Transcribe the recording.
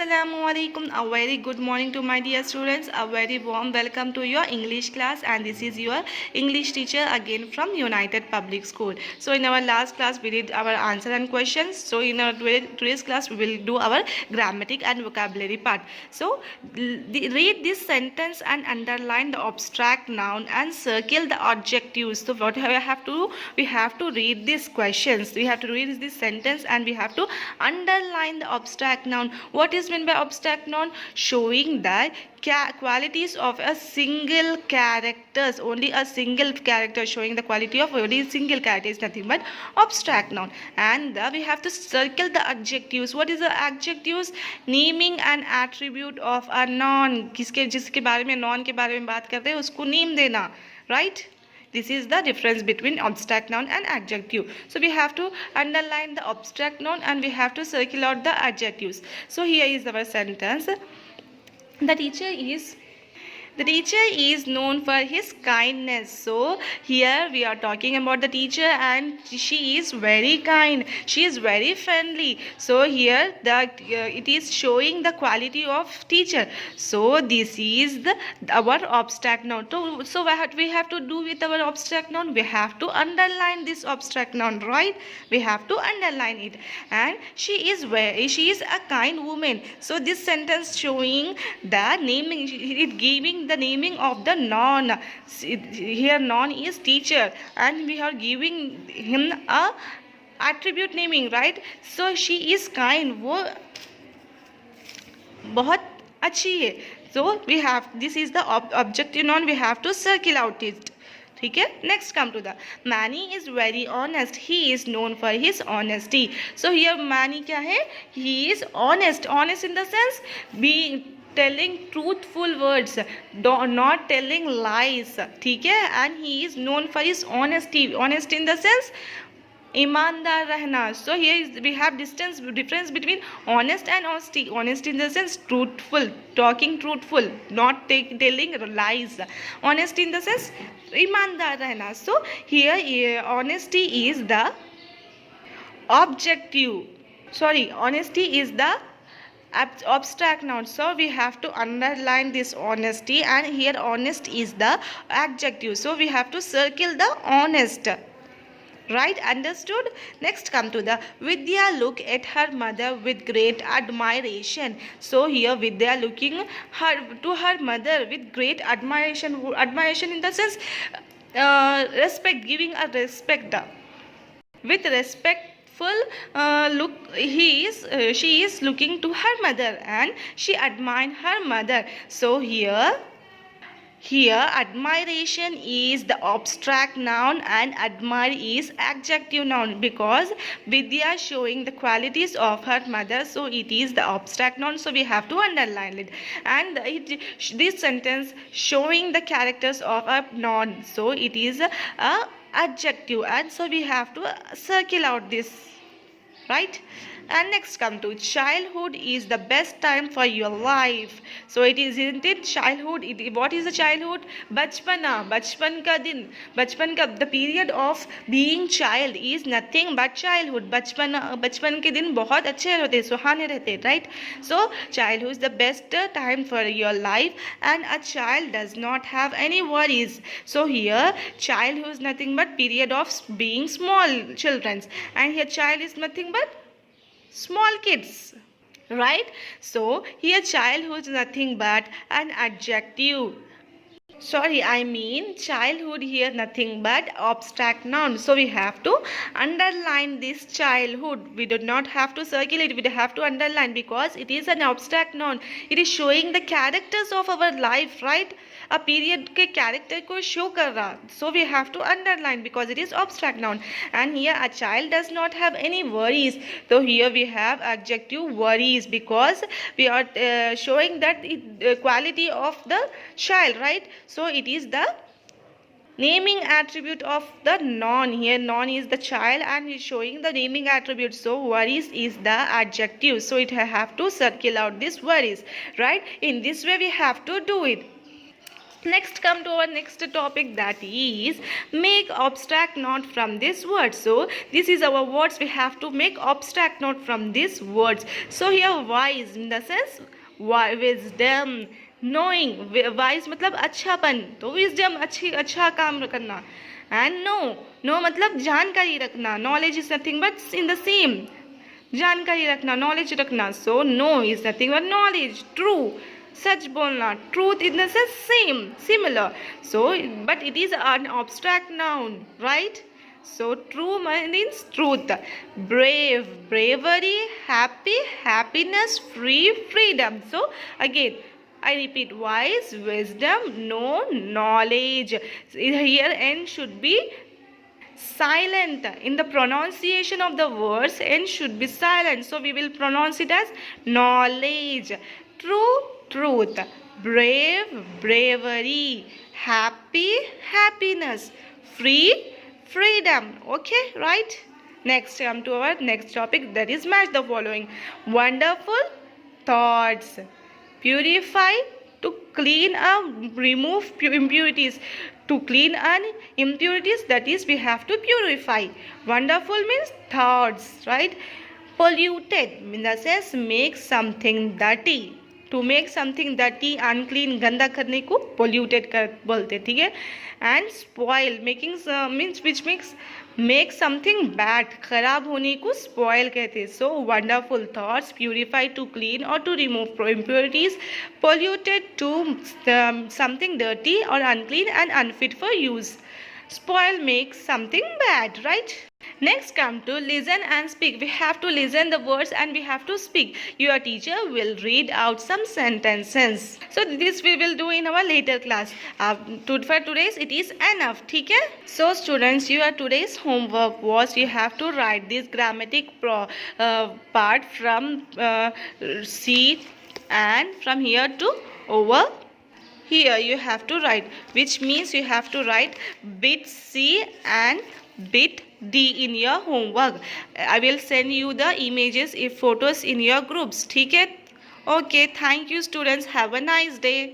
Assalamualaikum. A very good morning to my dear students. A very warm welcome to your English class, and this is your English teacher again from United Public School. So in our last class we did our answer and questions. So in our today's class we will do our grammatic and vocabulary part. So read this sentence and underline the abstract noun and circle the adjectives. So what we have to do? We have to read these questions. We have to read this sentence and we have to underline the abstract noun. What is meant by abstract noun? Showing the qualities of a single characters, only a single character, showing the quality of only a single character is nothing but abstract noun. And we have to circle the adjectives. What is the adjectives? Naming an attribute of a noun. जिसके बारे में noun के बारे में बात करते हैं उसको name देना, right? This is the difference between abstract noun and adjective. So we have to underline the abstract noun and we have to circle out the adjectives. So here is our sentence. The teacher is known for his kindness. So here we are talking about the teacher and she is very kind. She is very friendly. So here it is showing the quality of teacher. So this is our abstract noun. So what we have to do with our abstract noun? We have to underline this abstract noun, right? We have to underline it. And she is a kind woman. So this sentence showing the naming, it giving the naming of the noun. Here noun is teacher and we are giving him a attribute naming, right? So she is kind, वो बहुत अच्छी है. So we have, this is the objective noun, we have to circle out it. ठीक है. Next come to the Manny is very honest. He is known for his honesty. So here Manny क्या है? He is honest. Honest in the sense being telling truthful words, not telling lies. ठीक है. And he is known for his honesty. Honest in the sense ईमानदार रहना. So here we have difference between honest and honesty. Honest in the sense truthful, talking truthful, not telling lies. Honest in the sense ईमानदार रहना. So here honesty is the objective. Sorry, honesty is the abstract noun. So we have to underline this honesty and here honest is the adjective. So we have to circle the honest. Right, understood? Next come to the Vidya look at her mother with great admiration. So here Vidya looking to her mother with great admiration. Admiration in the sense respect, giving a respect. With respectful look, she is looking to her mother and she admired her mother. So here admiration is the abstract noun and admire is adjective noun, because Vidya showing the qualities of her mother, so it is the abstract noun, so we have to underline it. And this sentence showing the characters of a noun, so it is a adjective, and so we have to circle out this, right? And next come to childhood is the best time for your life. So it is, isn't it? Childhood, what is the childhood? बचपना, बचपन का दिन, बचपन का, the period of being child is nothing but childhood. बचपन के दिन बहुत अच्छे होते, सुहाने रहते, right? So childhood is the best time for your life and a child does not have any worries. So here childhood is nothing but period of being small children, and here child is nothing but small kids, right? So here childhood is nothing but an adjective. Sorry, I mean childhood here nothing but abstract noun. So we have to underline this childhood. We do not have to circle it. We have to underline because it is an abstract noun. It is showing the characters of our life, right? A period के character को show कर रहा. So we have to underline because it is abstract noun. And here a child does not have any worries. So here we have adjective worries because we are showing that quality of the child, right? So it is the naming attribute of the noun. Here noun is the child and is showing the naming attribute. So worries is the adjective. So it have to circle out this worries, right? In this way we have to do it. Next, come to our next topic, that is make abstract note from this word. So this is our words. We have to make abstract note from these words. So here wise in the sense wisdom, knowing. Wise मतलब अच्छापन, तो wisdom अच्छा काम करना. And no मतलब जानकारी रखना. Knowledge is nothing but in the same. जानकारी रखना, knowledge रखना. So no is nothing but knowledge. True, सच बोलना. Truth in the sense same, similar. So but it is an abstract noun, right? So true means truth. Brave, bravery. Happy, happiness. Free, freedom. So again I repeat, wise, wisdom, know, knowledge. Here n should be silent. In the pronunciation of the words, n should be silent. So we will pronounce it as knowledge. True, truth. Brave, bravery. Happy, happiness. Free, freedom. Okay, right? Next, come to our next topic, that is match the following. Wonderful thoughts. Purify, to clean and remove impurities. To clean and impurities, that is we have to purify. Wonderful means thoughts, right? Polluted in the sense make something dirty. To make something dirty, unclean, गंदा करने को polluted कर बोलते, ठीक है. And spoil, making means which makes make something bad, खराब होने को spoil कहते हैं. So wonderful thoughts, purify to clean or to remove impurities, polluted to something dirty or unclean and unfit for use. Spoil makes something bad, right? Next, come to listen and speak. We have to listen the words and we have to speak. Your teacher will read out some sentences. So this we will do in our later class. For today's it is enough. Okay? So students, your today's homework was you have to write this grammatic part from C and from here to over here you have to write, which means you have to write bit C and bit D in your homework. I will send you the images, if photos in your groups. ठीक है? Okay, thank you students. Have a nice day.